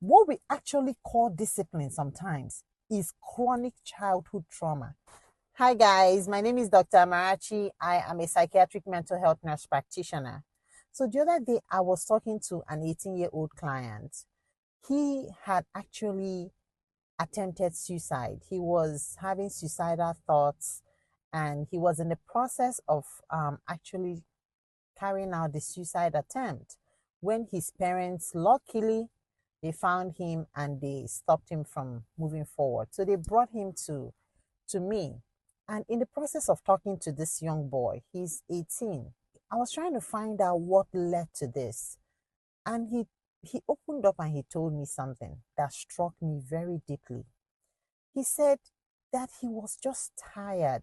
What we actually call discipline sometimes is chronic childhood trauma. Hi, guys. My name is Dr. Amarachi. I am a psychiatric mental health nurse practitioner. So, the other day, I was talking to an 18-year-old client. He had actually attempted suicide. He was having suicidal thoughts and he was in the process of actually carrying out the suicide attempt when his parents, luckily, they found him and they stopped him from moving forward. So they brought him to me. And in the process of talking to this young boy, he's 18, I was trying to find out what led to this. And he opened up and he told me something that struck me very deeply. He said that he was just tired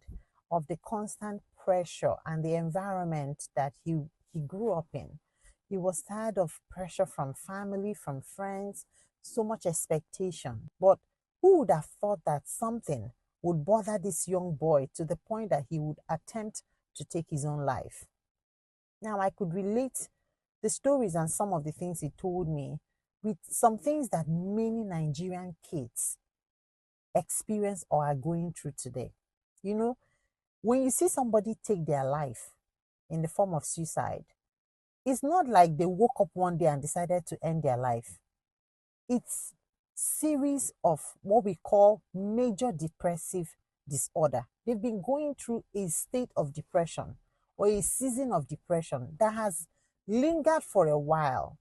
of the constant pressure and the environment that he grew up in. He was tired of pressure from family, from friends, so much expectation. But who would have thought that something would bother this young boy to the point that he would attempt to take his own life? Now, I could relate the stories and some of the things he told me with some things that many Nigerian kids experience or are going through today. You know, when you see somebody take their life in the form of suicide, it's not like they woke up one day and decided to end their life. It's series of what we call major depressive disorder. They've been going through a state of depression or a season of depression that has lingered for a while.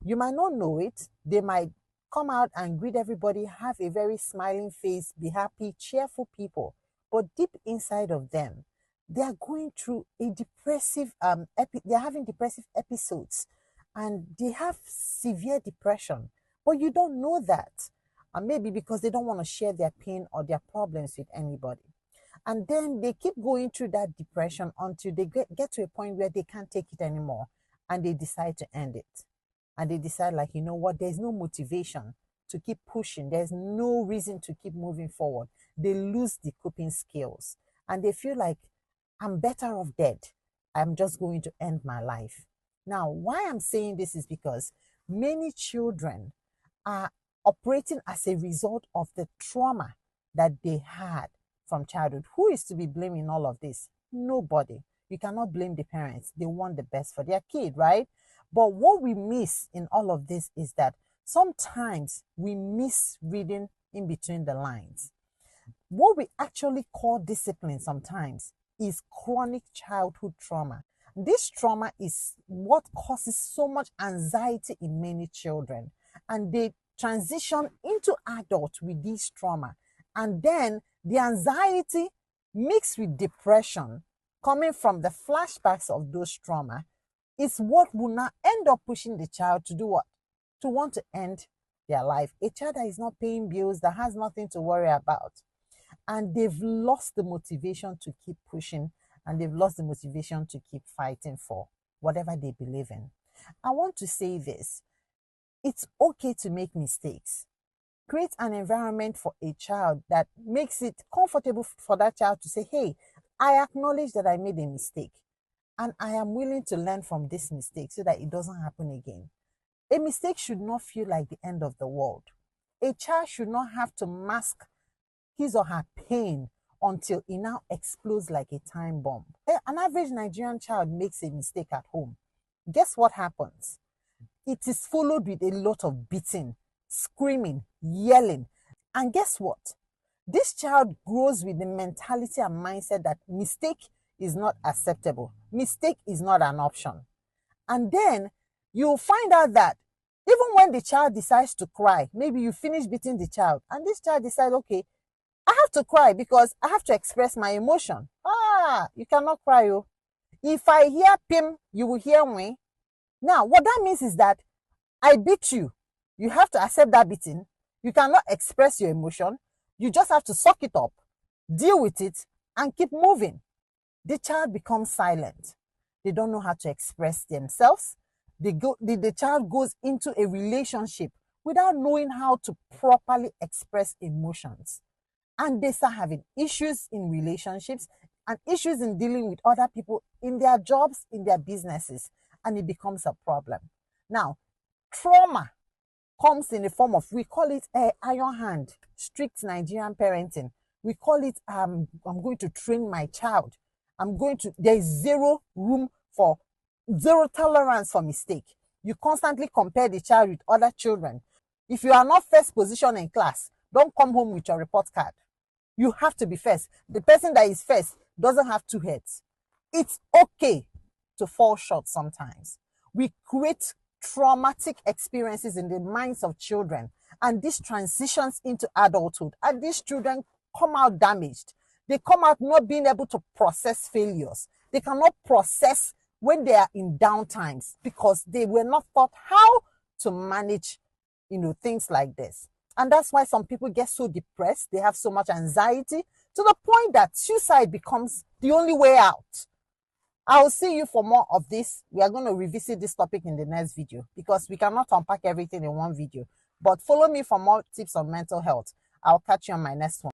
You might not know it. They might come out and greet everybody, have a very smiling face, be happy, cheerful people. But deep inside of them, they are going through a depressive, they're having depressive episodes and they have severe depression. But you don't know that. And maybe because they don't want to share their pain or their problems with anybody. And then they keep going through that depression until they get to a point where they can't take it anymore and they decide to end it. And they decide, like, you know what, there's no motivation to keep pushing. There's no reason to keep moving forward. They lose the coping skills and they feel like, I'm better off dead. I'm just going to end my life. Now, why I'm saying this is because many children are operating as a result of the trauma that they had from childhood. Who is to be blamed in all of this? Nobody. You cannot blame the parents. They want the best for their kid, right? But what we miss in all of this is that sometimes we miss reading in between the lines. What we actually call discipline sometimes is chronic childhood trauma. This trauma is what causes so much anxiety in many children, and they transition into adults with this trauma. And then the anxiety mixed with depression coming from the flashbacks of those trauma is what will now end up pushing the child to do what? To want to end their life. A child that is not paying bills, that has nothing to worry about. And they've lost the motivation to keep pushing, and they've lost the motivation to keep fighting for whatever they believe in. I want to say this. It's okay to make mistakes. Create an environment for a child that makes it comfortable for that child to say, hey, I acknowledge that I made a mistake and I am willing to learn from this mistake so that it doesn't happen again. A mistake should not feel like the end of the world. A child should not have to mask his or her pain until it now explodes like a time bomb. An average Nigerian child makes a mistake at home. Guess what happens? It is followed with a lot of beating, screaming, yelling. And guess what? This child grows with the mentality and mindset that mistake is not acceptable. Mistake is not an option. And then you'll find out that even when the child decides to cry, maybe you finish beating the child and this child decides, okay, I have to cry because I have to express my emotion. You cannot cry. Oh. If I hear Pim, you will hear me. Now, what that means is that I beat you. You have to accept that beating. You cannot express your emotion. You just have to suck it up, deal with it, and keep moving. The child becomes silent. They don't know how to express themselves. The child goes into a relationship without knowing how to properly express emotions. And they start having issues in relationships and issues in dealing with other people in their jobs, in their businesses, and it becomes a problem. Now, trauma comes in the form of, we call it iron hand, strict Nigerian parenting. We call it, I'm going to train my child. There is zero tolerance for mistake. You constantly compare the child with other children. If you are not first position in class, don't come home with your report card. You have to be first. The person that is first doesn't have two heads. It's okay to fall short sometimes. We create traumatic experiences in the minds of children, and this transitions into adulthood, and these children come out damaged. They come out not being able to process failures. They cannot process when they are in downtimes because they were not taught how to manage, things like this. And that's why some people get so depressed. They have so much anxiety to the point that suicide becomes the only way out. I'll see you for more of this. We are going to revisit this topic in the next video because we cannot unpack everything in one video. But follow me for more tips on mental health. I'll catch you on my next one.